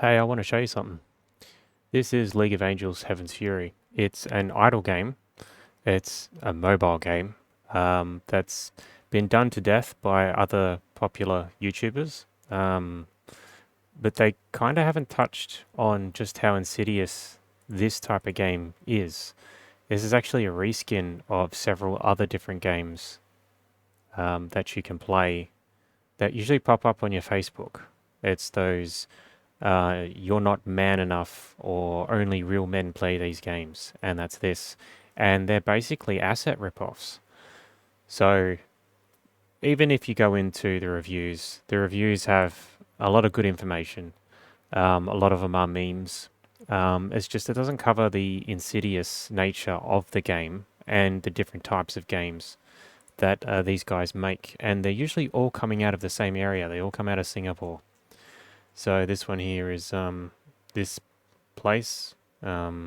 Hey, I want to show you something. This is League of Angels Heaven's Fury. It's an idle game. It's a mobile game that's been done to death by other popular YouTubers. But they kind of haven't touched on just how insidious this type of game is. This is actually a reskin of several other different games that you can play that usually pop up on your Facebook. It's those you're not man enough or only real men play these games, and that's this. And they're basically asset ripoffs. So even if you go into the reviews have a lot of good information. A lot of them are memes. It's just it doesn't cover the insidious nature of the game and the different types of games that these guys make. And they're usually all coming out of the same area. They all come out of Singapore. So this one here is this place, Yuzu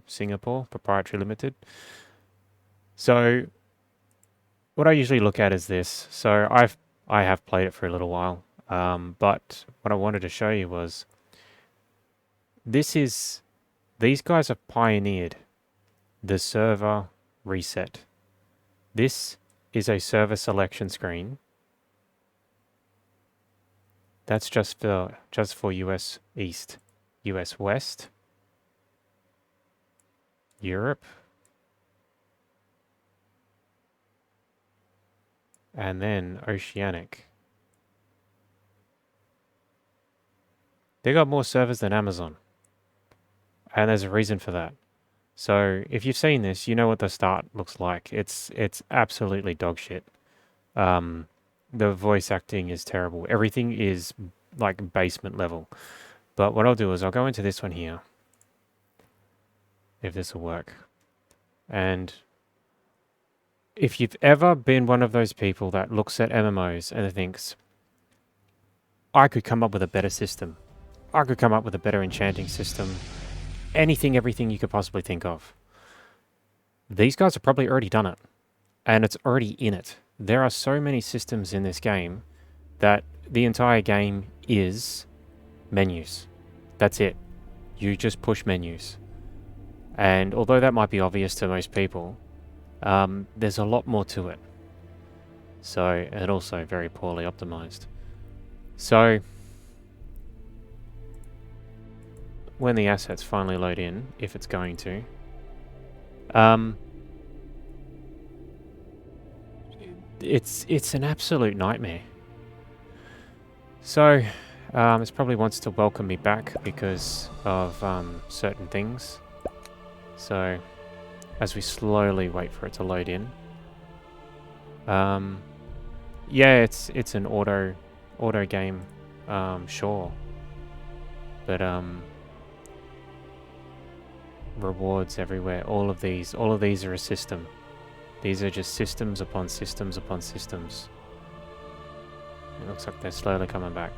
Singapore Proprietary Limited. So what I usually look at is this. So I have played it for a little while, but what I wanted to show you was these guys have pioneered the server reset. This is a server selection screen. That's just for US East, US West, Europe, and then Oceanic. They got more servers than Amazon, and there's a reason for that. So if you've seen this, you know what the start looks like. It's absolutely dog shit. The voice acting is terrible. Everything is like basement level. But what I'll do is I'll go into this one here, if this will work. And if you've ever been one of those people that looks at MMOs and thinks, I could come up with a better system. I could come up with a better enchanting system. Anything, everything you could possibly think of. These guys have probably already done it. And it's already in it. There are so many systems in this game that the entire game is menus. That's it. You just push menus. And although that might be obvious to most people, there's a lot more to it. So, and also very poorly optimized. So, when the assets finally load in, if it's going to, it's an absolute nightmare. So, it probably wants to welcome me back because of certain things. So, as we slowly wait for it to load in, yeah, it's an auto game, sure, but rewards everywhere. All of these are a system. These are just systems upon systems upon systems. It looks like they're slowly coming back.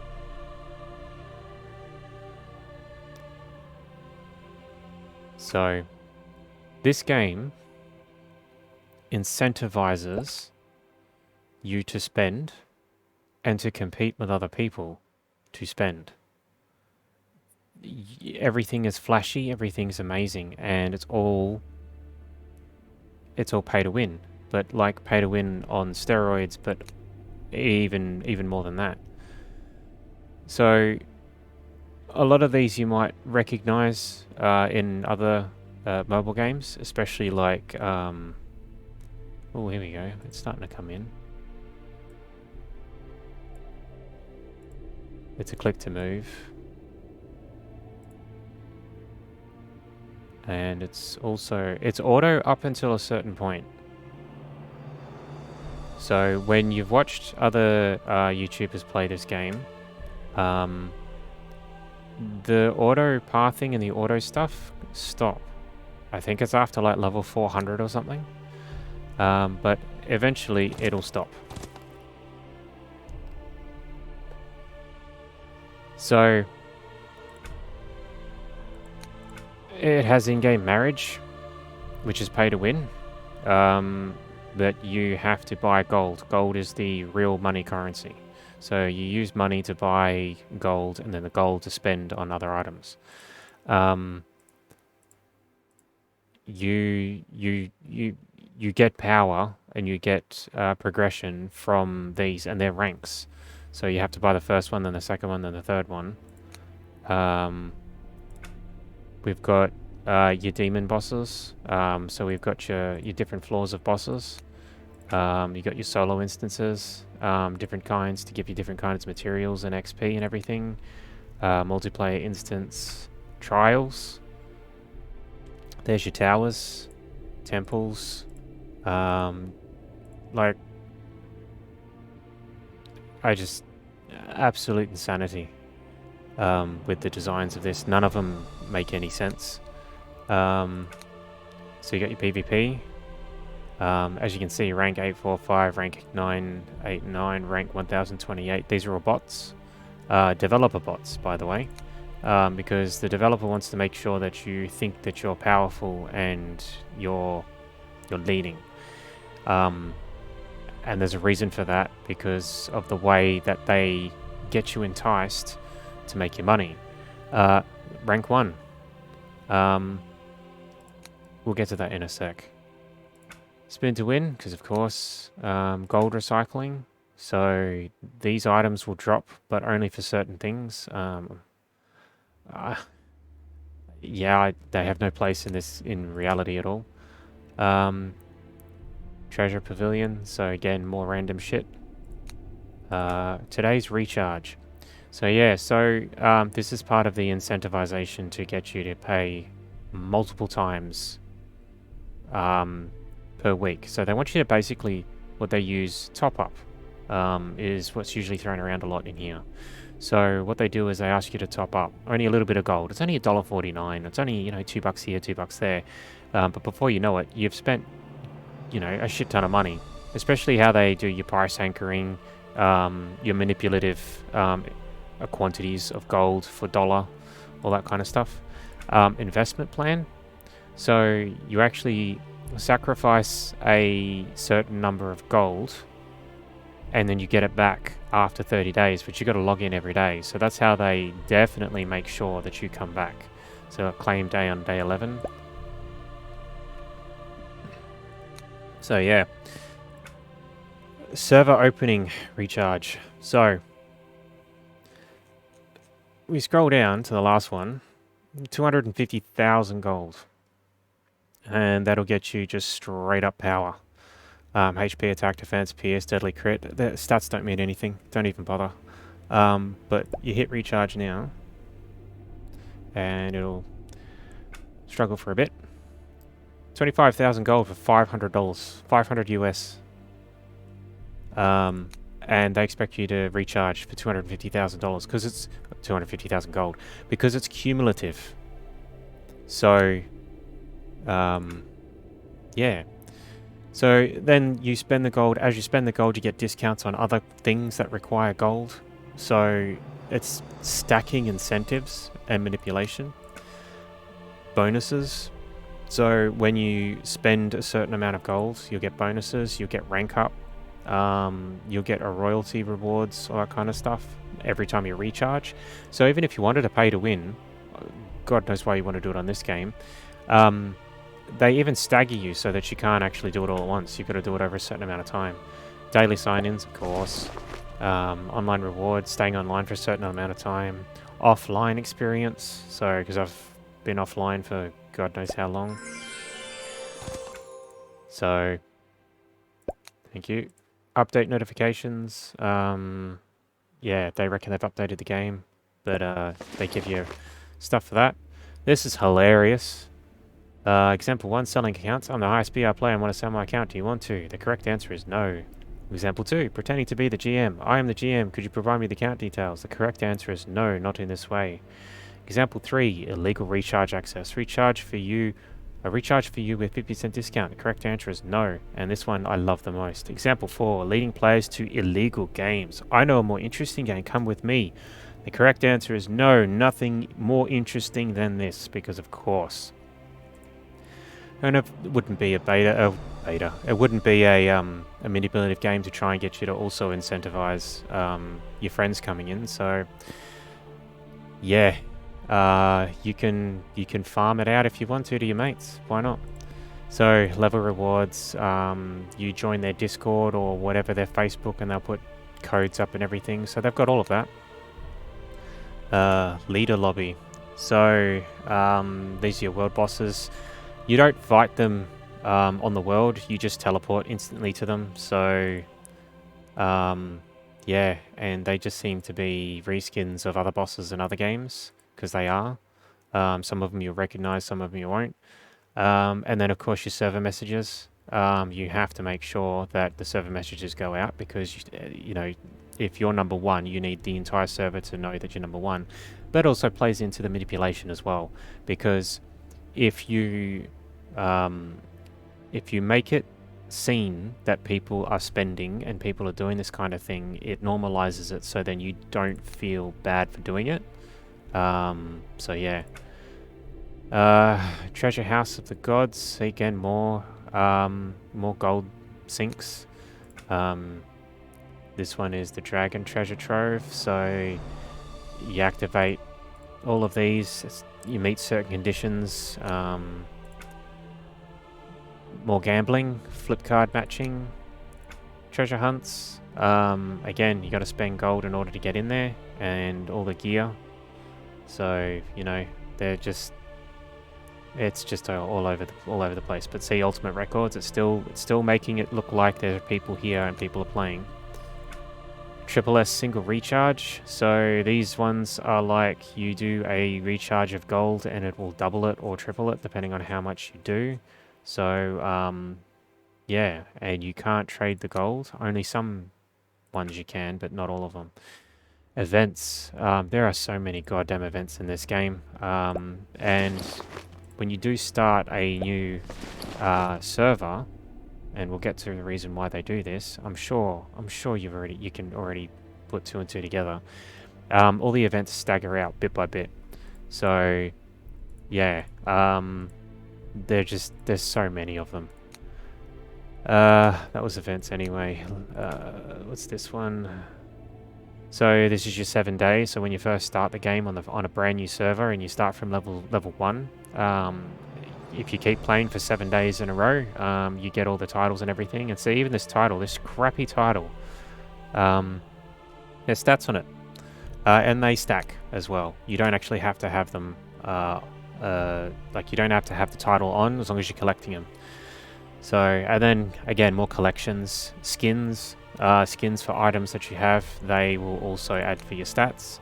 So, this game incentivizes you to spend and to compete with other people to spend. Everything is flashy, everything's amazing, and it's all pay to win. But like pay to win on steroids, but even more than that. So a lot of these you might recognize in other mobile games, especially like oh, here we go. It's starting to come in. It's a click to move. And it's auto up until a certain point. So when you've watched other YouTubers play this game, the auto pathing and the auto stuff stop. I think it's after like level 400 or something. But eventually it'll stop. So it has in-game marriage, which is pay to win. But you have to buy gold. Gold is the real money currency. So you use money to buy gold, and then the gold to spend on other items. Um, you get power, and you get progression from these, and their ranks. So you have to buy the first one, then the second one, then the third one. We've got your demon bosses. So we've got your different floors of bosses. You got your solo instances, different kinds to give you different kinds of materials and XP and everything. Multiplayer instance trials. There's your towers, temples. Like, absolute insanity with the designs of this. None of them make any sense. So you got your PvP. As you can see, rank 845, rank 989, rank 1028. These are all bots. Developer bots, by the way. Because the developer wants to make sure that you think that you're powerful and you're leading. And there's a reason for that, because of the way that they get you enticed to make your money. Rank 1. We'll get to that in a sec. Spin to win, because of course, gold recycling. So these items will drop, but only for certain things. Yeah, they have no place in this in reality at all. Treasure pavilion. So again, more random shit. Today's recharge. So yeah, this is part of the incentivization to get you to pay multiple times per week. So they want you to basically, what they use, top up, is what's usually thrown around a lot in here. So what they do is they ask you to top up only a little bit of gold. It's only $1.49. It's only, you know, $2 here, $2 there. But before you know it, you've spent, you know, a shit ton of money. Especially how they do your price anchoring, your manipulative quantities of gold for dollar, all that kind of stuff. Investment plan. So you actually sacrifice a certain number of gold, and then you get it back after 30 days, but you got to log in every day. So that's how they definitely make sure that you come back. So claim day on day 11. So yeah. Server opening recharge. So we scroll down to the last one. 250,000 gold. And that'll get you just straight up power. HP, attack, defense, PS, deadly crit. The stats don't mean anything. Don't even bother. But you hit recharge now, and it'll struggle for a bit. 25,000 gold for $500. 500 US. And they expect you to recharge for $250,000 because it's 250,000 gold because it's cumulative. So, yeah. So then you spend the gold. As you spend the gold, you get discounts on other things that require gold. So it's stacking incentives and manipulation. Bonuses. So when you spend a certain amount of gold, you'll get bonuses, you'll get rank up, you'll get a royalty rewards, all that kind of stuff every time you recharge. So even if you wanted to pay to win, God knows why you want to do it on this game, they even stagger you so that you can't actually do it all at once. You've got to do it over a certain amount of time. Daily sign-ins, of course. Online rewards, staying online for a certain amount of time. Offline experience. So, because I've been offline for God knows how long. So, thank you. Update notifications. Yeah, they reckon they've updated the game. But they give you stuff for that. This is hilarious. Example 1, selling accounts. I'm the highest BR player and want to sell my account. Do you want to? The correct answer is no. Example 2, pretending to be the GM. I am the GM. Could you provide me the account details? The correct answer is no, not in this way. Example 3, illegal recharge access. A recharge for you with 50% discount. The correct answer is no. And this one I love the most. Example 4, leading players to illegal games. I know a more interesting game. Come with me. The correct answer is no, nothing more interesting than this, because of course. And it wouldn't be a beta. It wouldn't be a manipulative game to try and get you to also incentivize your friends coming in. So yeah, you can farm it out if you want to your mates. Why not? So level rewards, you join their Discord or whatever, their Facebook, and they'll put codes up and everything. So they've got all of that. Leader lobby. So these are your world bosses. You don't fight them on the world, you just teleport instantly to them. So yeah, and they just seem to be reskins of other bosses in other games, because they are. Some of them you'll recognize, some of them you won't. And then of course your server messages. You have to make sure that the server messages go out, because you know, if you're number one, you need the entire server to know that you're number one. But it also plays into the manipulation as well, because if you make it seen that people are spending and people are doing this kind of thing, it normalizes it, so then you don't feel bad for doing it. So yeah. Treasure House of the Gods, again, more gold sinks. This one is the Dragon Treasure Trove, so you activate all of these, you meet certain conditions. More gambling, flip card matching, treasure hunts. Again, you got to spend gold in order to get in there, and all the gear. So you know, they're just, it's just all over the place. But see, Ultimate Records, it's still making it look like there are people here and people are playing. Triple S single recharge. So these ones are like, you do a recharge of gold and it will double it or triple it depending on how much you do. So yeah, and you can't trade the gold. Only some ones you can, but not all of them. Events. There are so many goddamn events in this game. And when you do start a new server, and we'll get to the reason why they do this, I'm sure you can already put two and two together. All the events stagger out bit by bit. So yeah, there's so many of them. That was events anyway. What's this one? So this is your 7 days. So when you first start the game on a brand new server and you start from level 1, if you keep playing for 7 days in a row, you get all the titles and everything. And see, even this crappy title, there's stats on it, and they stack as well. You don't actually have to have them. Like, you don't have to have the title on as long as you're collecting them. So, and then again, more collections, skins for items that you have, they will also add for your stats.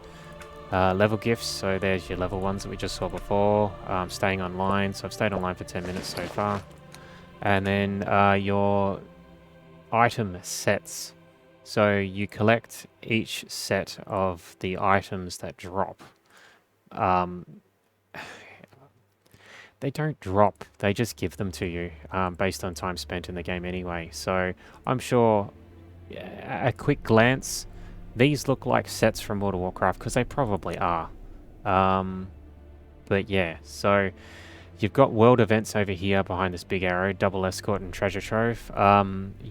Level gifts, so there's your level ones that we just saw before. Staying online, so I've stayed online for 10 minutes so far. And then your item sets. So you collect each set of the items that drop. They don't drop, they just give them to you based on time spent in the game anyway. So I'm sure, at a quick glance, these look like sets from World of Warcraft, because they probably are. But yeah, so you've got world events over here behind this big arrow, Double Escort and Treasure Trove.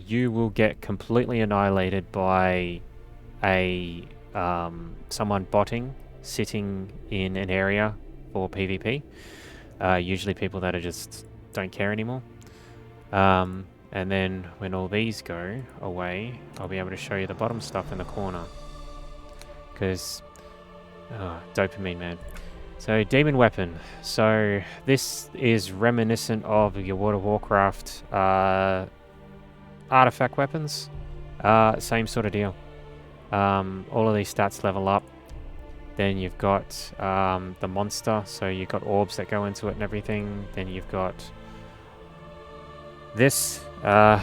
You will get completely annihilated by someone botting, sitting in an area for PvP. Usually people that are just don't care anymore. And then when all these go away, I'll be able to show you the bottom stuff in the corner. Because, dopamine, man. So, Demon Weapon. So, this is reminiscent of your World of Warcraft artifact weapons. Same sort of deal. All of these stats level up. Then you've got the monster, so you've got orbs that go into it and everything. Then you've got this. I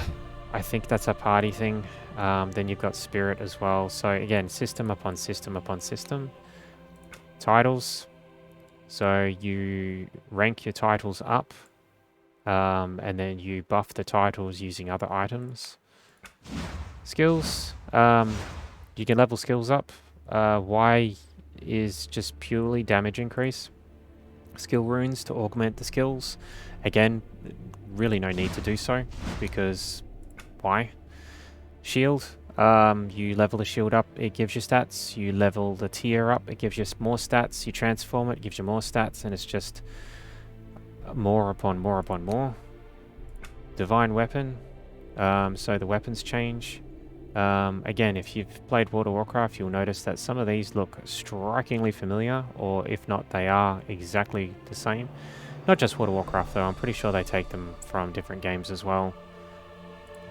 think that's a party thing. Then you've got spirit as well. So again, system upon system upon system. Titles. So you rank your titles up, and then you buff the titles using other items. Skills. You can level skills up. Y is just purely damage increase. Skill runes to augment the skills. Again, really no need to do so, because why? Shield, you level the shield up, it gives you stats. You level the tier up, it gives you more stats. You transform it gives you more stats, and it's just more upon more upon more. Divine weapon, so the weapons change. Again, if you've played World of Warcraft, you'll notice that some of these look strikingly familiar, or if not, they are exactly the same. Not just World of Warcraft though, I'm pretty sure they take them from different games as well.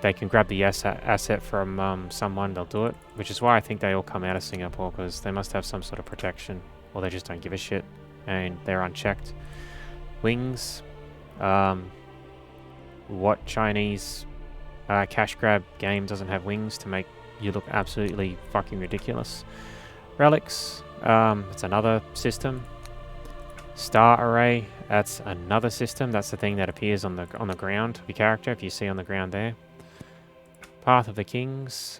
They can grab the asset from someone, they'll do it, which is why I think they all come out of Singapore, because they must have some sort of protection, or they just don't give a shit, and they're unchecked. Wings, what Chinese cash grab game doesn't have wings to make you look absolutely fucking ridiculous? Relics, it's another system. Star array, that's another system. That's the thing that appears on the ground of your character, if you see on the ground there. Path of the Kings,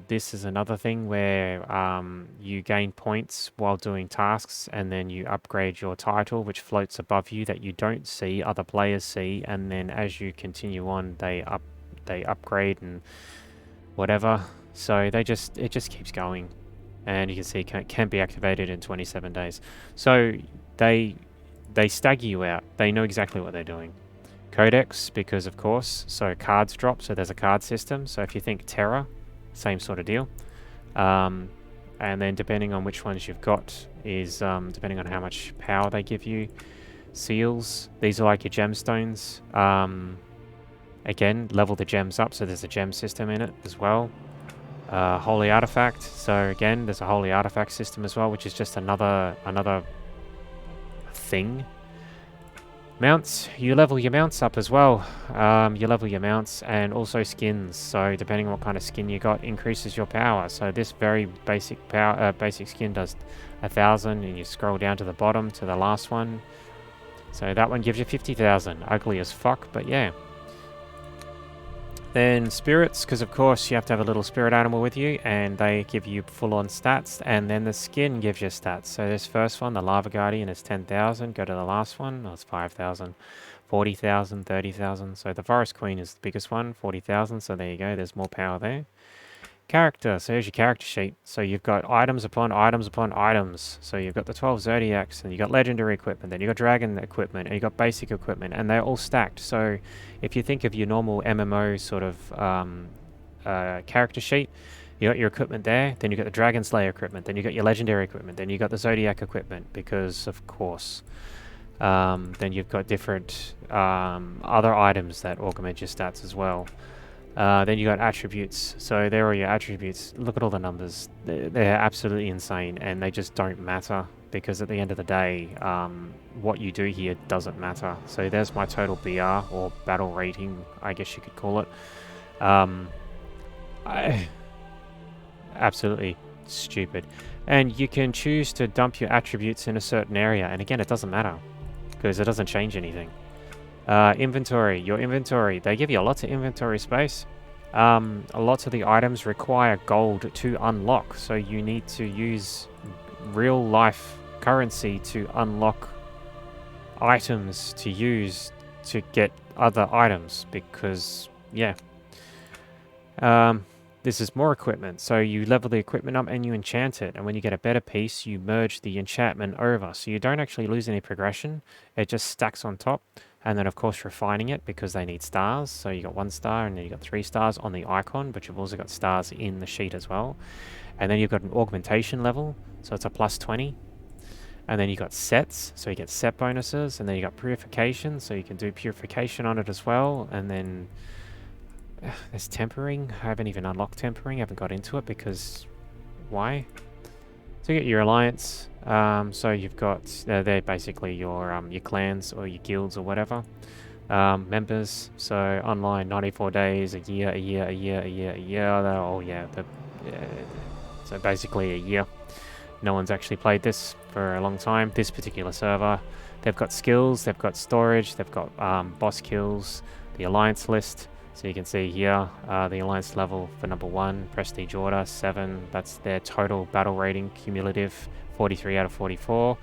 this is another thing where you gain points while doing tasks, and then you upgrade your title, which floats above you, that you don't see, other players see, and then as you continue on, they upgrade and whatever. So it just keeps going, and you can see it can be activated in 27 days. So they stagger you out. They know exactly what they're doing. Codex, because of course, so cards drop, so there's a card system. So if you think Terra, same sort of deal. And then depending on which ones you've got is depending on how much power they give you. Seals, these are like your gemstones. Again, level the gems up, so there's a gem system in it as well. Holy artifact, so again, there's a holy artifact system as well, which is just another thing. Mounts, you level your mounts up as well. You level your mounts, and also skins. So depending on what kind of skin you got, increases your power. So this very basic skin does 1,000, and you scroll down to the bottom to the last one. So that one gives you 50,000. Ugly as fuck, but yeah. Then spirits, because of course you have to have a little spirit animal with you, and they give you full-on stats, and then the skin gives you stats. So this first one, the Lava Guardian, is 10,000. Go to the last one, it's 5,000, 40,000, 30,000. So the Forest Queen is the biggest one, 40,000. So there you go, there's more power there. Character, so here's your character sheet. So you've got items upon items upon items. So you've got the 12 Zodiacs, and you've got legendary equipment, then you've got dragon equipment, and you've got basic equipment, and they're all stacked. So if you think of your normal MMO sort of character sheet, you got your equipment there, then you've got the Dragon Slayer equipment, then you've got your legendary equipment, then you've got the Zodiac equipment, because of course. Then you've got different other items that augment your stats as well. Then you got attributes. So there are your attributes. Look at all the numbers. They're absolutely insane, and they just don't matter, because at the end of the day, what you do here doesn't matter. So there's my total BR, or battle rating, I guess you could call it. Absolutely stupid. And you can choose to dump your attributes in a certain area, and again, it doesn't matter, because it doesn't change anything. Inventory, your inventory, they give you lots of inventory space. Lots of the items require gold to unlock, so you need to use real life currency to unlock items to use to get other items, because yeah. This is more equipment, so you level the equipment up and you enchant it, and when you get a better piece, you merge the enchantment over, so you don't actually lose any progression, it just stacks on top. And then of course refining it, because they need stars, so you got 1 star, and then you got 3 stars on the icon, but you've also got stars in the sheet as well. And then you've got an augmentation level, so it's a plus 20. And then you got sets, so you get set bonuses, and then you got purification, so you can do purification on it as well. And then there's tempering. I haven't even unlocked tempering, I haven't got into it, because why? So you get your alliance, so you've got, they're basically your clans or your guilds or whatever. Members, so online 94 days, a year, so basically a year. No one's actually played this for a long time, this particular server. They've got skills, they've got storage, they've got boss kills, the alliance list. So you can see here, the alliance level for number 1, Prestige Order, 7. That's their total battle rating, cumulative, 43 out of 44.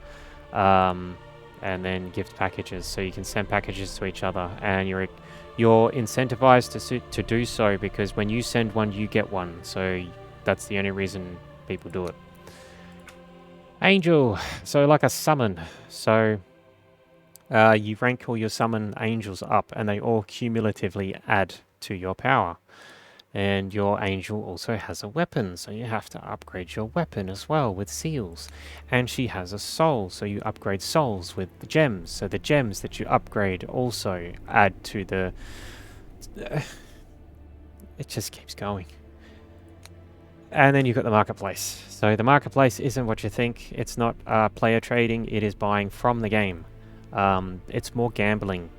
and then gift packages. So you can send packages to each other, and you're incentivized to do so because when you send one, you get one. So that's the only reason people do it. Angel, so like a summon. So you rank all your summon angels up, and they all cumulatively add to your power. And your angel also has a weapon, so you have to upgrade your weapon as well with seals. And she has a soul, so you upgrade souls with the gems. So the gems that you upgrade also add to the... it just keeps going. And then you've got the marketplace. So the marketplace isn't what you think. It's not player trading, it is buying from the game. It's more gambling.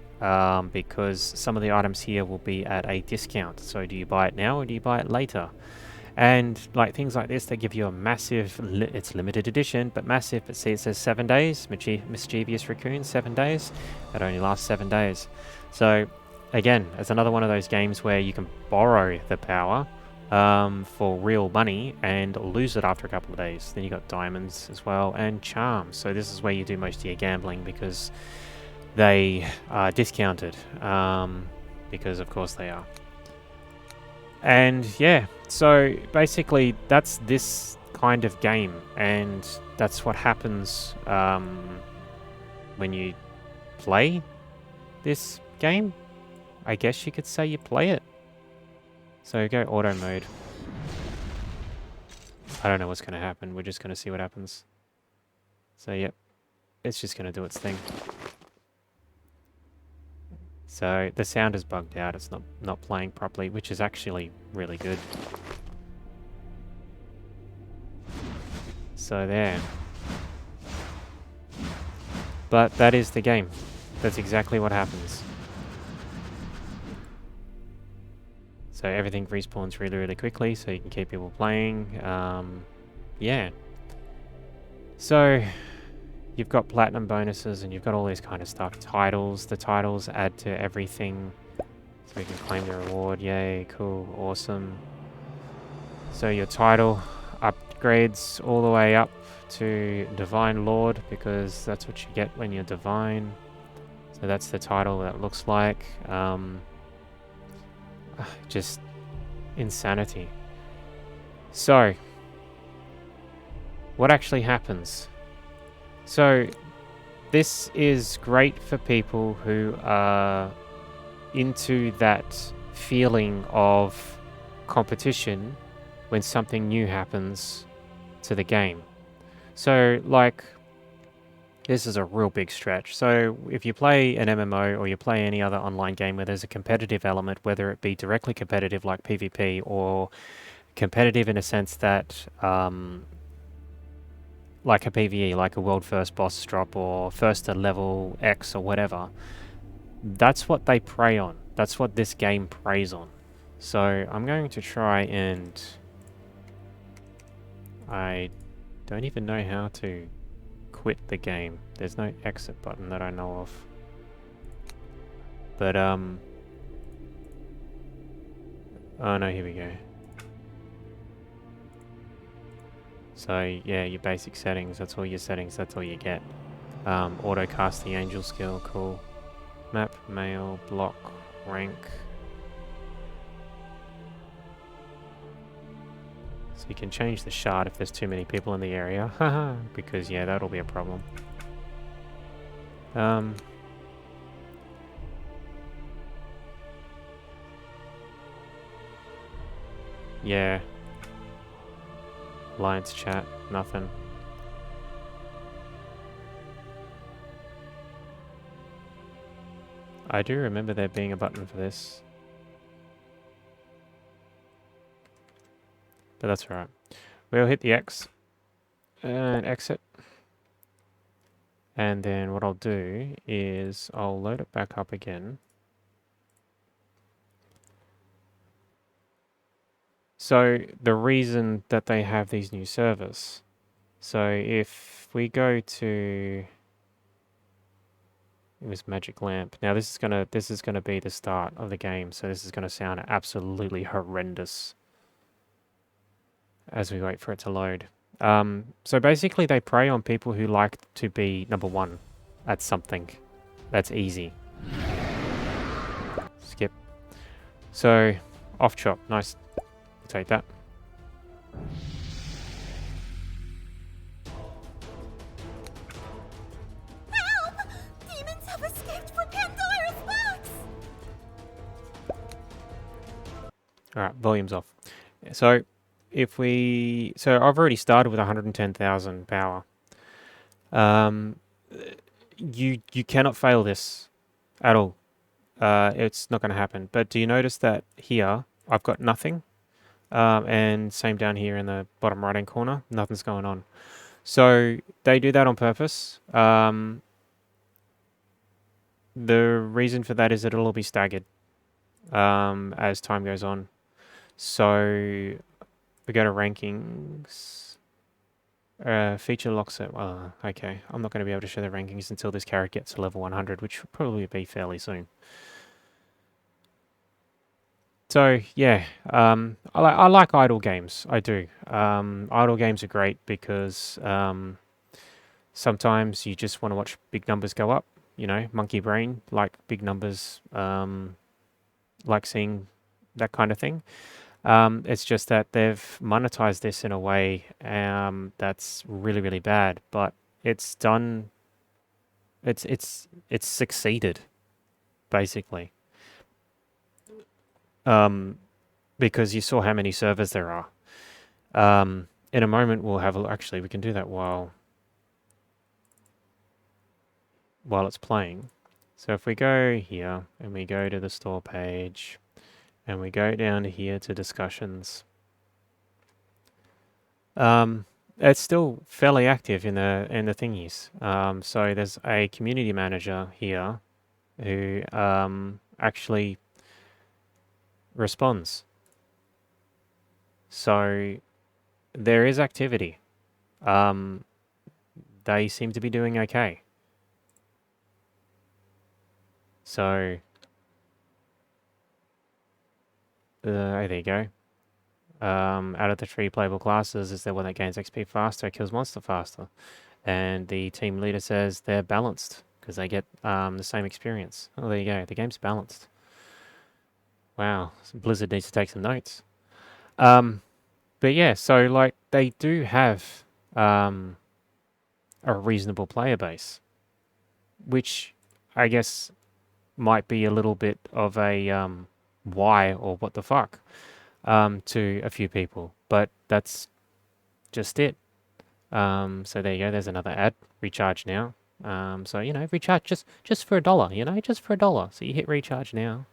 Because some of the items here will be at a discount. So do you buy it now or do you buy it later? And like things like this, they give you a massive, it's limited edition, but massive. But see, it says 7 days, Mischievous Raccoon, 7 days. It only lasts 7 days. So again, it's another one of those games where you can borrow the power for real money and lose it after a couple of days. Then you got diamonds as well and charms. So this is where you do most of your gambling because they are discounted, because of course they are. And yeah, so basically that's this kind of game, and that's what happens when you play this game. I guess you could say you play it. So go auto mode. I don't know what's going to happen, we're just going to see what happens. So yep, it's just going to do its thing. So the sound is bugged out, it's not playing properly, which is actually really good. So there. But that is the game. That's exactly what happens. So everything respawns really, really quickly, so you can keep people playing. Yeah. So you've got platinum bonuses and you've got all this kind of stuff. Titles. The titles add to everything. So you can claim the reward. Yay, cool, awesome. So your title upgrades all the way up to Divine Lord because that's what you get when you're divine. So that's the title that it looks like. Just insanity. So what actually happens? So this is great for people who are into that feeling of competition when something new happens to the game. So like, this is a real big stretch. So if you play an MMO or you play any other online game where there's a competitive element, whether it be directly competitive like PvP or competitive in a sense that like a PvE, like a world first boss drop or first to level X or whatever, that's what they prey on. That's what this game preys on. So I'm going to try and... I don't even know how to quit the game. There's no exit button that I know of. But, oh no, here we go. So, yeah, your basic settings, that's all your settings, that's all you get. Auto cast the angel skill, cool. Map, mail, block, rank. So you can change the shard if there's too many people in the area. Haha, because yeah, that'll be a problem. Yeah. Alliance chat, nothing. I do remember there being a button for this. But that's alright. We'll hit the X and exit. And then what I'll do is I'll load it back up again. So the reason that they have these new servers. So if we go to... It was Magic Lamp. Now this is gonna be the start of the game, so this is gonna sound absolutely horrendous as we wait for it to load. So basically they prey on people who like to be number one. at something that's easy. Skip. So, off chop. Nice. Take that. Help! Demons have escaped from Pandora's box! Alright, volume's off. So, if we... So, I've already started with 110,000 power. You cannot fail this at all. It's not going to happen. But do you notice that here, I've got nothing? And same down here in the bottom right-hand corner, nothing's going on. So, they do that on purpose. The reason for that is that it'll all be staggered as time goes on. So, we go to rankings. Feature lock set. Okay. I'm not going to be able to show the rankings until this character gets to level 100, which will probably be fairly soon. So, yeah. I like idle games. I do. Idle games are great because sometimes you just want to watch big numbers go up. You know, monkey brain, like big numbers, like seeing that kind of thing. It's just that they've monetized this in a way that's really, really bad, but it's done. It's succeeded, basically. Because you saw how many servers there are. In a moment, we'll have actually we can do that while it's playing. So if we go here and we go to the store page, and we go down here to discussions. It's still fairly active in the thingies. So there's a community manager here who actually responds. So there is activity. They seem to be doing okay. So there you go. Out of the 3 playable classes, is there one that gains XP faster, kills monster faster? And the team leader says they're balanced because they get the same experience. Oh, there you go. The game's balanced. Wow. Blizzard needs to take some notes. But yeah, so like they do have a reasonable player base, which I guess might be a little bit of a why or what the fuck to a few people, but that's just it. So there you go. There's another ad. Recharge now. So you know, recharge just for $1. You know, just for $1. So you hit recharge now,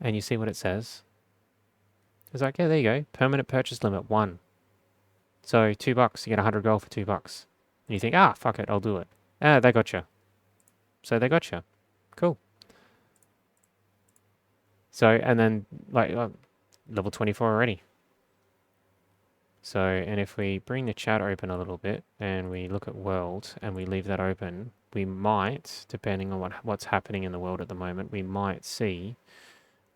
and you see what it says. It's like, yeah, there you go. Permanent purchase limit 1. So $2, you get 100 gold for $2. And you think, ah, fuck it, I'll do it. Ah, they got you. So they got you. Cool. So and then like level 24 already. So, and if we bring the chat open a little bit and we look at world and we leave that open, we might, depending on what's happening in the world at the moment, we might see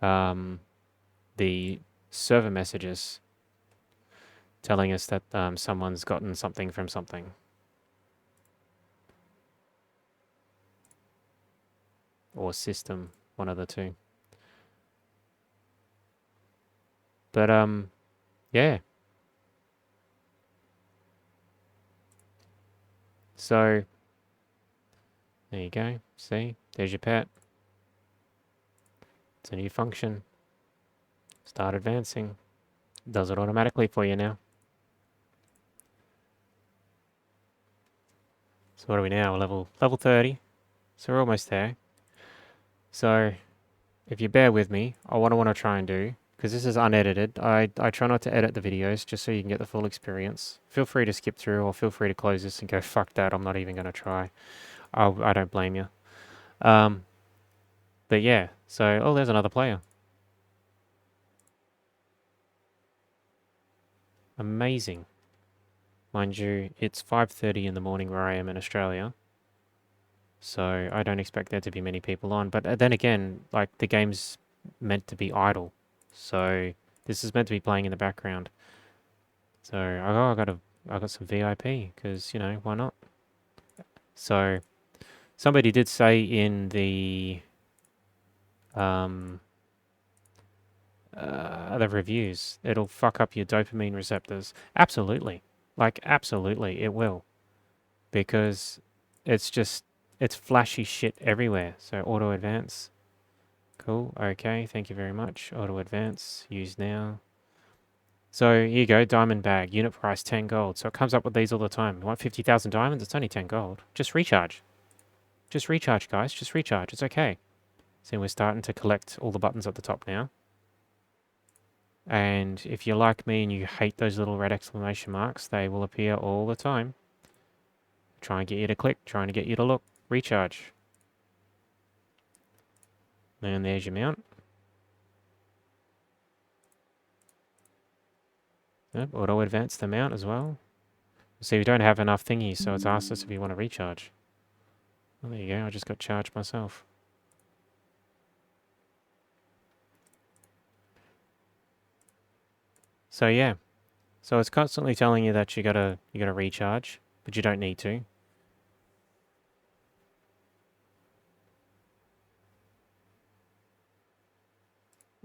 the server messages telling us that someone's gotten something from something. Or system, one of the two. But, yeah. So, there you go. See? There's your pet. It's a new function. Start advancing. Does it automatically for you now. So what are we now? Level 30. So we're almost there. So if you bear with me, what I want to try and do, because this is unedited, I try not to edit the videos just so you can get the full experience. Feel free to skip through or feel free to close this and go, fuck that, I'm not even going to try. I don't blame you. But yeah, so, oh, there's another player. Amazing. Mind you, it's 5:30 in the morning where I am in Australia. So I don't expect there to be many people on. But then again, like the game's meant to be idle. So this is meant to be playing in the background. So I got some VIP because, you know, why not? So Somebody did say in the reviews, it'll fuck up your dopamine receptors. Absolutely. Like, absolutely, it will. Because it's flashy shit everywhere. So, auto advance. Cool. Okay, thank you very much. Auto advance. Use now. So, here you go. Diamond bag. Unit price 10 gold. So, it comes up with these all the time. You want 50,000 diamonds? It's only 10 gold. Just recharge. Just recharge, guys. Just recharge. It's okay. See, we're starting to collect all the buttons at the top now. And if you're like me and you hate those little red exclamation marks, they will appear all the time. Try and get you to click, trying to get you to look. Recharge. And there's your mount. Yep, auto advance the mount as well. See, we don't have enough thingies, so it's asked us if you want to recharge. Well, there you go, I just got charged myself. So yeah. So it's constantly telling you that you gotta recharge, but you don't need to.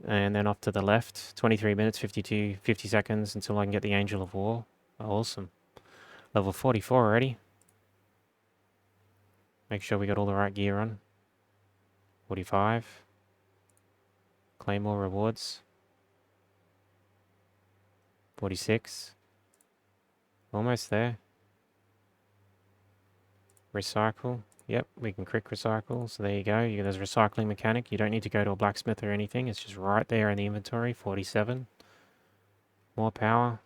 And then off to the left, 23 minutes, 50 seconds until I can get the Angel of War. Awesome. Level 44 already. Make sure we got all the right gear on. 45. Claymore rewards. 46. Almost there. Recycle. Yep, we can quick recycle. So there you go. There's a recycling mechanic. You don't need to go to a blacksmith or anything. It's just right there in the inventory. 47. More power.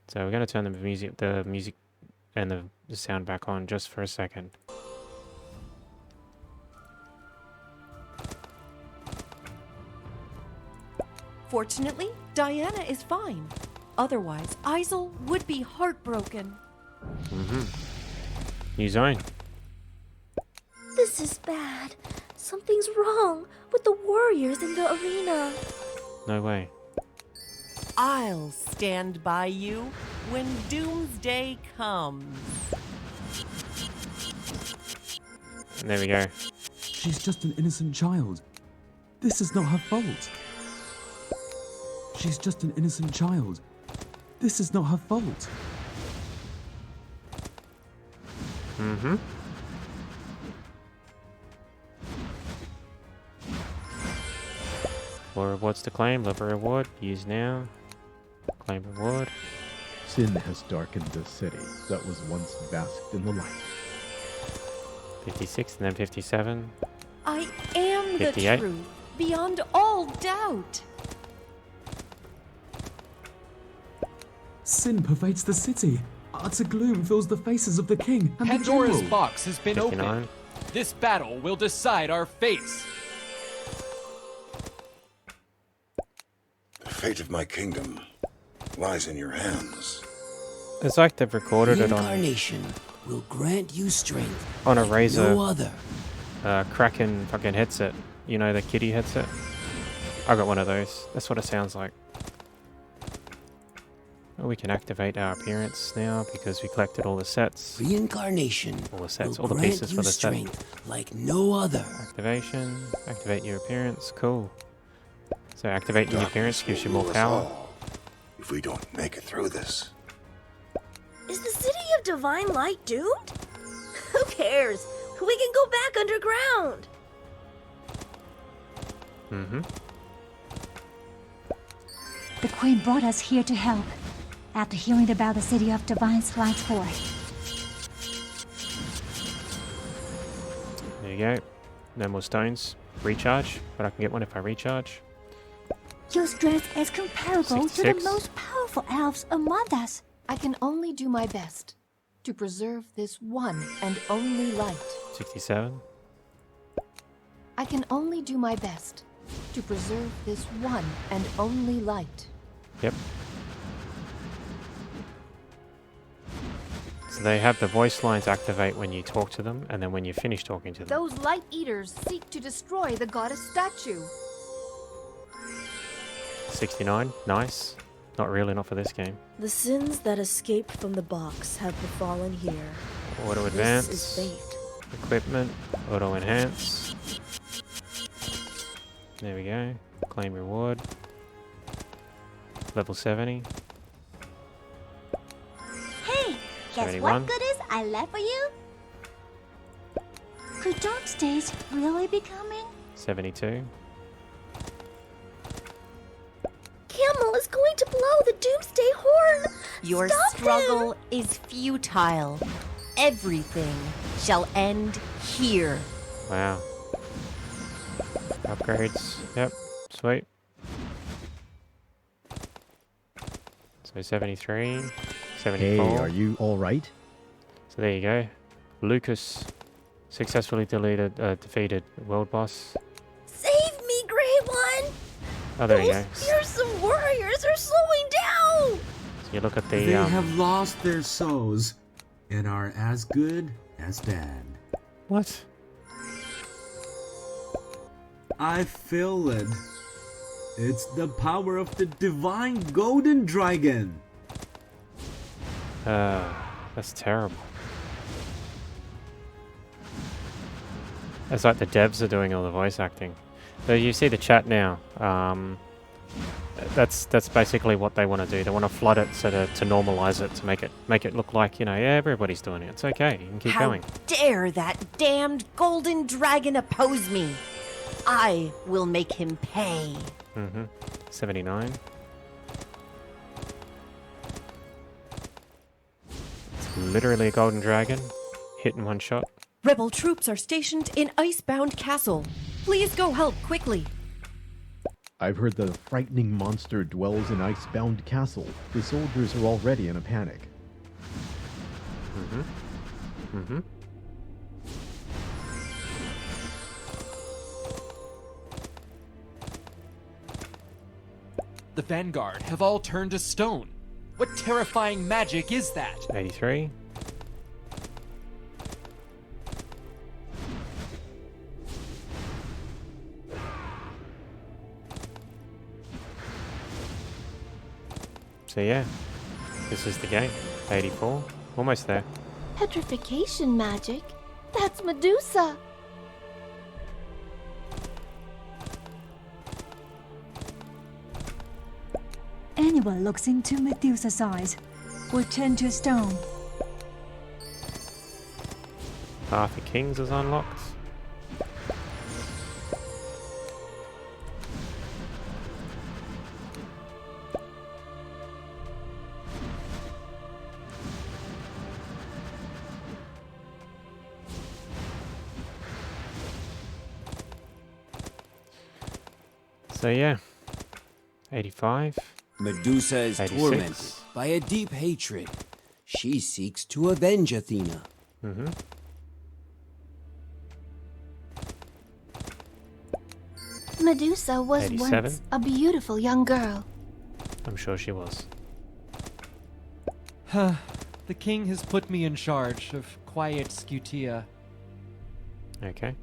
So we're going to turn the music and the sound back on just for a second. Fortunately, Diana is fine. Otherwise, Isel would be heartbroken. New zone. This is bad. Something's wrong with the warriors in the arena. No way. I'll stand by you when doomsday comes. And there we go. She's just an innocent child. This is not her fault. She's just an innocent child. This is not her fault. More rewards to claim. Level reward. Use now. Claim reward. Sin has darkened the city that was once basked in the light. 56 and then 57. I am the 58. truth, beyond all doubt. Sin pervades the city. Utter gloom fills the faces of the king and Pandora's the general. box has been 59. opened. This battle will decide our fates. The fate of my kingdom lies in your hands. It's like they've recorded it on Reincarnation will grant you strength a like Razer no other. Kraken fucking headset. You know, the kitty headset? I got one of those. That's what it sounds like. Well, we can activate our appearance now because we collected all the sets. Reincarnation All the sets, will all the grant pieces you for the set. strength like no other. Activation. Activate your appearance. Cool. So activating your appearance Darkness gives you will more rule us power. all if we don't make it through this. Is the city of Divine Light doomed? Who cares? We can go back underground. The Queen brought us here to help, after hearing about the city of Divine Light's forth. There you go. No more stones. Recharge. But I can get one if I recharge. Your strength is comparable to the 66. most powerful elves among us. I can only do my best to preserve this one and only light. 67. I can only do my best to preserve this one and only light. Yep. So they have the voice lines activate when you talk to them, and then when you finish talking to them. Those light eaters seek to destroy the goddess statue. 69. Nice. Not really, not for this game. The sins that escaped from the box have befallen here. Auto This advance. is fate. Equipment. Auto enhance. There we go. Claim reward. Level 70. Hey, guess 71. what goodies I left for you? Could Doomsdays really be coming? 72. Camel is going to blow the Doomsday horn! Your Stop struggle him! is futile. Everything shall end here. Wow. Upgrades. Yep. Sweet. So 73. 74. Hey, are you alright? So there you go. Lucas successfully defeated the world boss. Save me, Grey One! Oh, there you Those go. fearsome warriors are slowing down! So you look at They the have lost their souls and are as good as bad. what? I feel it. It's the power of the divine golden dragon. That's terrible. It's like the devs are doing all the voice acting. So you see the chat now. That's basically what they want to do. They want to flood it so to normalize it, to make it look like, you know, yeah, everybody's doing it. It's okay. You can keep How going. dare that damned golden dragon oppose me? I will make him pay. 79. It's literally a golden dragon. Hit in one shot. Rebel troops are stationed in Icebound Castle. Please go help quickly. I've heard the frightening monster dwells in Icebound Castle. The soldiers are already in a panic. The Vanguard have all turned to stone. What terrifying magic is that? 83. So yeah, this is the game. 84. Almost there. Petrification magic? That's Medusa! Anyone looks into Medusa's eyes will turn to stone. Path of Kings is unlocked. So yeah, 85. Medusa is 86. tormented by a deep hatred. She seeks to avenge Athena. Medusa was 87. once a beautiful young girl. I'm sure she was. The king has put me in charge of quiet Scutia. Okay.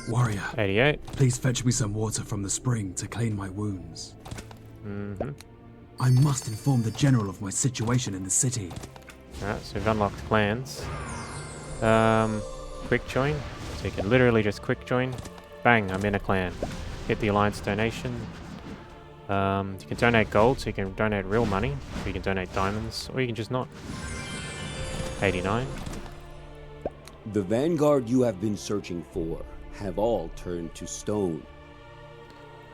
Warrior, 88. please fetch me some water from the spring to clean my wounds. Mm-hmm. I must inform the general of my situation in the city. Alright, so we've unlocked clans. Quick join. So you can literally just quick join. Bang, I'm in a clan. Hit the alliance donation. You can donate gold, so you can donate real money. Or you can donate diamonds, or you can just not. 89. The vanguard you have been searching for have all turned to stone.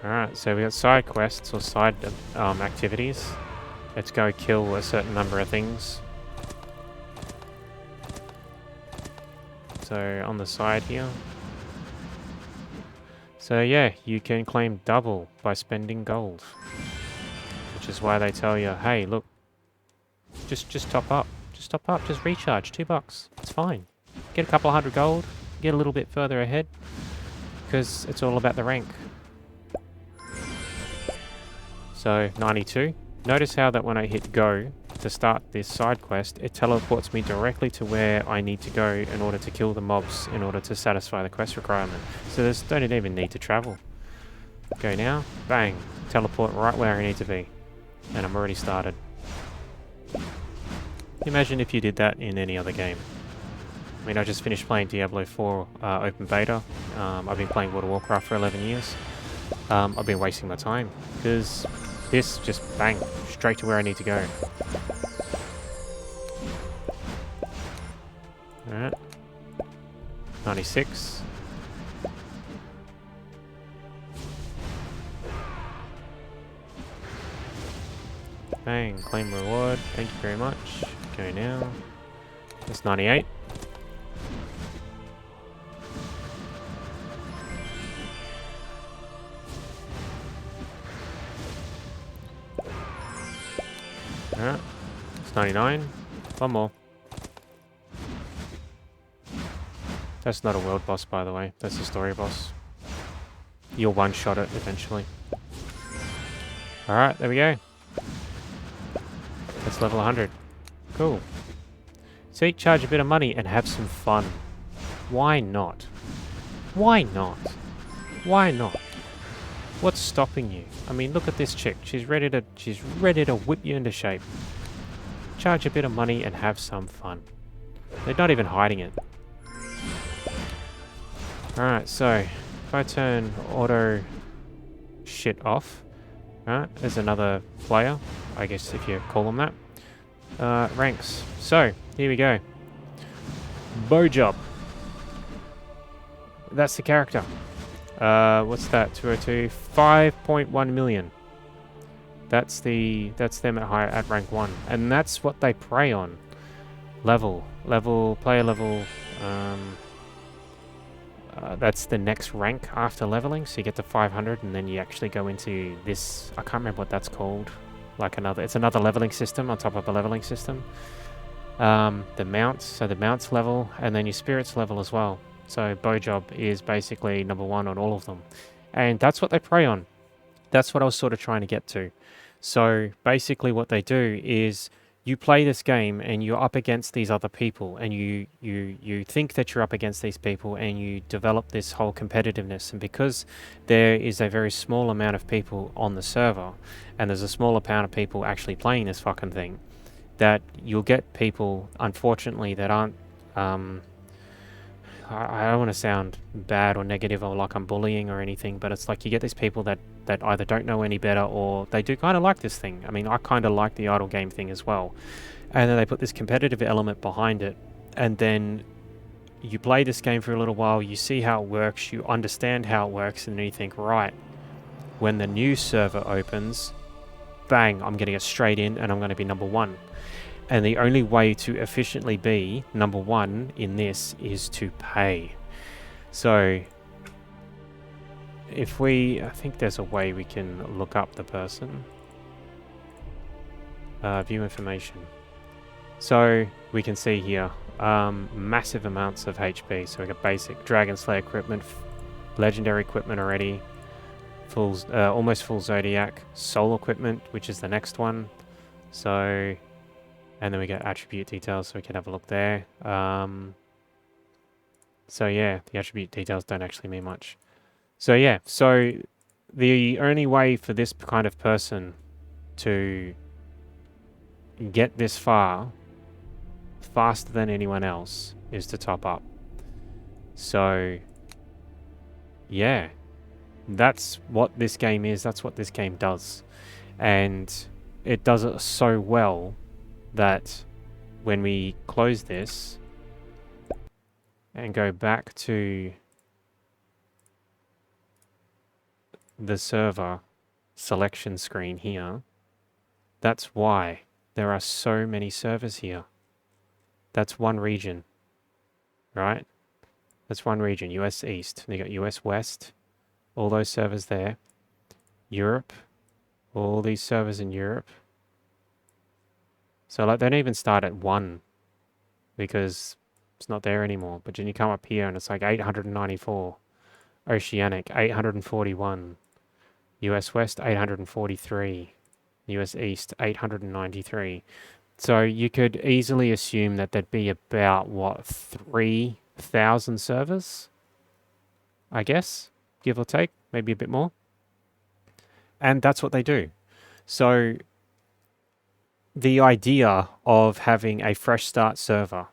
Alright, so we got side quests or side activities. Let's go kill a certain number of things. So on the side here. So yeah, you can claim double by spending gold. Which is why they tell you, hey, look, just top up. Just top up, just recharge, $2. It's fine. Get a couple of hundred gold, get a little bit further ahead. Because it's all about the rank. So 92. Notice how that when I hit go, to start this side quest, it teleports me directly to where I need to go in order to kill the mobs in order to satisfy the quest requirement. So there's don't even need to travel. Go now, bang, teleport right where I need to be. And I'm already started. Imagine if you did that in any other game. I mean, I just finished playing Diablo 4 open beta. I've been playing World of Warcraft for 11 years. I've been wasting my time because this just bang straight to where I need to go. Alright. 96. Bang, claim reward. Thank you very much. Go now. That's 98. Alright. It's 99. One more. That's not a world boss, by the way. That's a story boss. You'll one-shot it eventually. Alright, there we go. That's level 100. Cool. See, charge a bit of money and have some fun. Why not? Why not? Why not? What's stopping you? I mean, look at this chick. She's ready to whip you into shape. Charge a bit of money and have some fun. They're not even hiding it. Alright, so if I turn auto shit off, alright, there's another player, I guess if you call them that. Ranks. So, here we go. Bowjob. That's the character. What's that? 202, 5.1 million. That's them at rank 1, and that's what they prey on. Player level. That's the next rank after leveling, so you get to 500, and then you actually go into this. I can't remember what that's called. It's another leveling system on top of a leveling system. The mounts, so the mounts level, and then your spirits level as well. So Bowjob is basically number 1 on all of them. And that's what they prey on. That's what I was sort of trying to get to. So basically what they do is you play this game and you're up against these other people, and you think that you're up against these people, and you develop this whole competitiveness. And because there is a very small amount of people on the server, and there's a small amount of people actually playing this fucking thing, that you'll get people, unfortunately, that aren't I don't want to sound bad or negative or like I'm bullying or anything, but it's like you get these people that either don't know any better or they do kind of like this thing. I mean, I kind of like the idle game thing as well. And then they put this competitive element behind it, and then you play this game for a little while, you see how it works, you understand how it works, and then you think, right, when the new server opens, bang, I'm going to get straight in and I'm going to be number 1. And the only way to efficiently be number 1 in this is to pay. So, I think there's a way we can look up the person. View information. So, we can see here, massive amounts of HP. So we got basic Dragon Slayer equipment, legendary equipment already, almost full Zodiac, soul equipment, which is the next one. So... and then we get attribute details, so we can have a look there. So yeah, the attribute details don't actually mean much. So yeah, so the only way for this kind of person to get this far faster than anyone else is to top up. So yeah, that's what this game is, that's what this game does. And it does it so well that when we close this and go back to the server selection screen here, that's why there are so many servers here. That's one region, right? That's one region, US East. You got US West, all those servers there. Europe, all these servers in Europe. So like they don't even start at 1 because it's not there anymore. But then you come up here and it's like 894. Oceanic, 841. US West, 843. US East, 893. So you could easily assume that there'd be about, what, 3,000 servers? I guess, give or take, maybe a bit more. And that's what they do. So the idea of having a fresh start server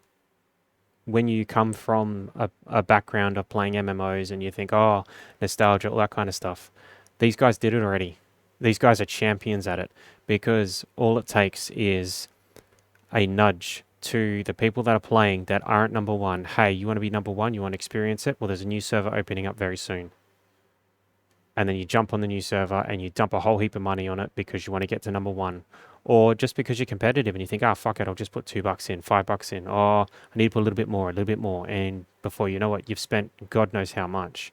when you come from a background of playing MMOs and you think, oh, nostalgia, all that kind of stuff, these guys did it already. These guys are champions at it because all it takes is a nudge to the people that are playing that aren't number one. Hey, you want to be number one? You want to experience it? Well, there's a new server opening up very soon. And then you jump on the new server and you dump a whole heap of money on it because you want to get to number one. Or just because you're competitive and you think, oh, fuck it, I'll just put $2 in, $5 in. Oh, I need to put a little bit more, a little bit more. And before you know it, you've spent God knows how much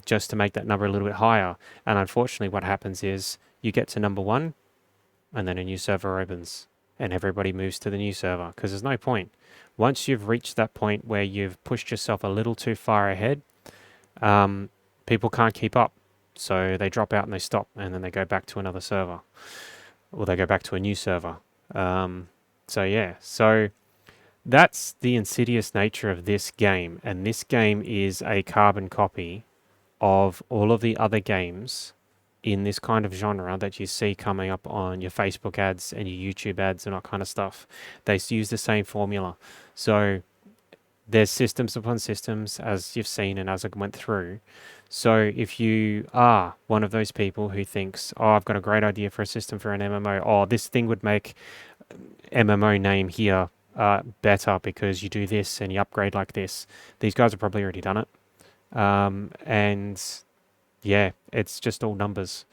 just to make that number a little bit higher. And unfortunately, what happens is you get to number one and then a new server opens and everybody moves to the new server because there's no point. Once you've reached that point where you've pushed yourself a little too far ahead, people can't keep up. So they drop out and they stop and then they go back to another server. Or they go back to a new server. So that's the insidious nature of this game. And this game is a carbon copy of all of the other games in this kind of genre that you see coming up on your Facebook ads and your YouTube ads and all kind of stuff. They use the same formula. So there's systems upon systems, as you've seen and as I went through. So if you are one of those people who thinks, oh, I've got a great idea for a system for an MMO, oh, this thing would make MMO name here better because you do this and you upgrade like this. These guys have probably already done it. And yeah, it's just all numbers.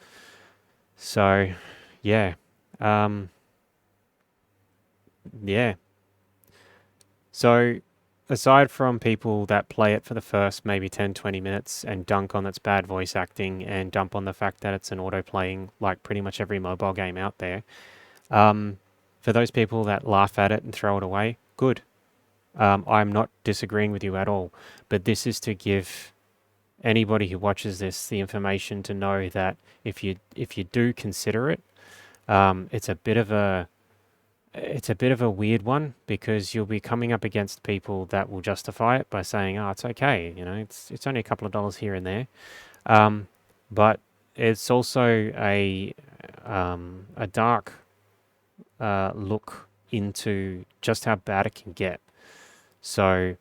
So yeah. Yeah. So aside from people that play it for the first maybe 10-20 minutes and dunk on its bad voice acting and dump on the fact that it's an auto-playing like pretty much every mobile game out there, for those people that laugh at it and throw it away, good. I'm not disagreeing with you at all, but this is to give anybody who watches this the information to know that if you do consider it, it's a bit of a weird one because you'll be coming up against people that will justify it by saying, "Oh, it's okay, you know, it's only a couple of dollars here and there," but it's also a dark look into just how bad it can get. So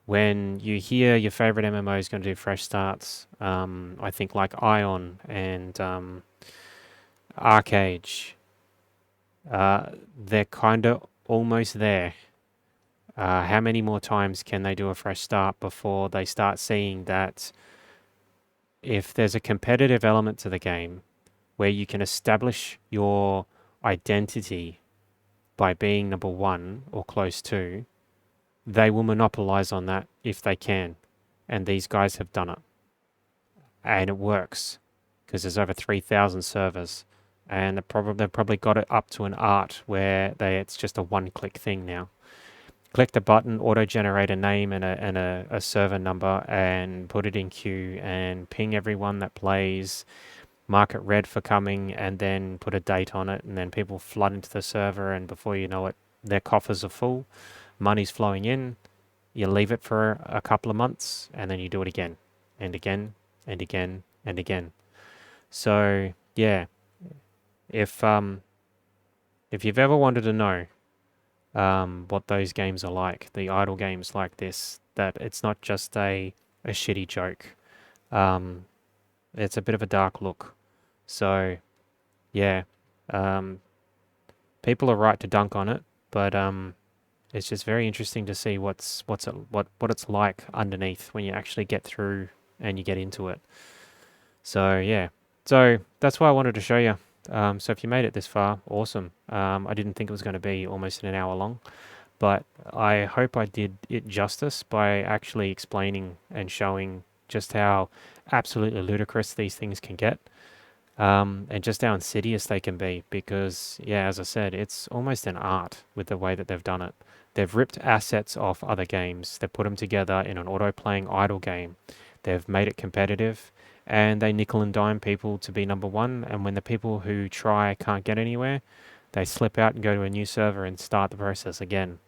when you hear your favorite MMO is going to do fresh starts, I think like Ion and Arcade. They're kind of almost there. How many more times can they do a fresh start before they start seeing that if there's a competitive element to the game where you can establish your identity by being number one or close to, they will monopolize on that if they can. And these guys have done it. And it works because there's over 3,000 servers. And they've probably got it up to an art where it's just a one-click thing now. Click the button, auto-generate a name and a server number, and put it in queue, and ping everyone that plays, mark it red for coming, and then put a date on it, and then people flood into the server, and before you know it, their coffers are full, money's flowing in, you leave it for a couple of months, and then you do it again, and again, and again, and again. So, yeah. If you've ever wanted to know what those games are like, the idle games like this, that it's not just a shitty joke. It's a bit of a dark look. So, yeah, people are right to dunk on it, but it's just very interesting to see what it's like underneath when you actually get through and you get into it. So yeah, so that's why I wanted to show you. So if you made it this far, awesome. I didn't think it was going to be almost an hour long, but I hope I did it justice by actually explaining and showing just how absolutely ludicrous these things can get, and just how insidious they can be, because, yeah, as I said, it's almost an art with the way that they've done it. They've ripped assets off other games, they've put them together in an auto-playing idle game, they've made it competitive, and they nickel and dime people to be number one, and when the people who try can't get anywhere, They slip out and go to a new server and start the process again.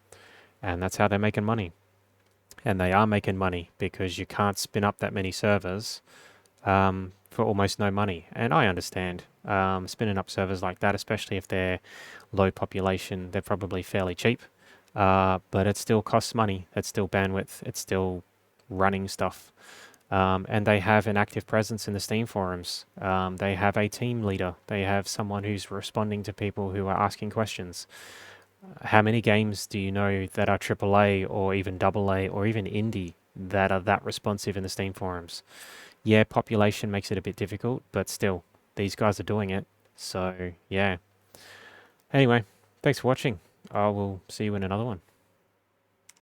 And that's how they're making money. And they are making money because you can't spin up that many servers for almost no money. And I understand spinning up servers like that, especially if they're low population, they're probably fairly cheap. But it still costs money. It's still bandwidth. It's still running stuff. And they have an active presence in the Steam forums. They have a team leader. They have someone who's responding to people who are asking questions. How many games do you know that are AAA or even AA or even indie that are that responsive in the Steam forums? Yeah, population makes it a bit difficult, but still, these guys are doing it. So, yeah. Anyway, thanks for watching. I will see you in another one.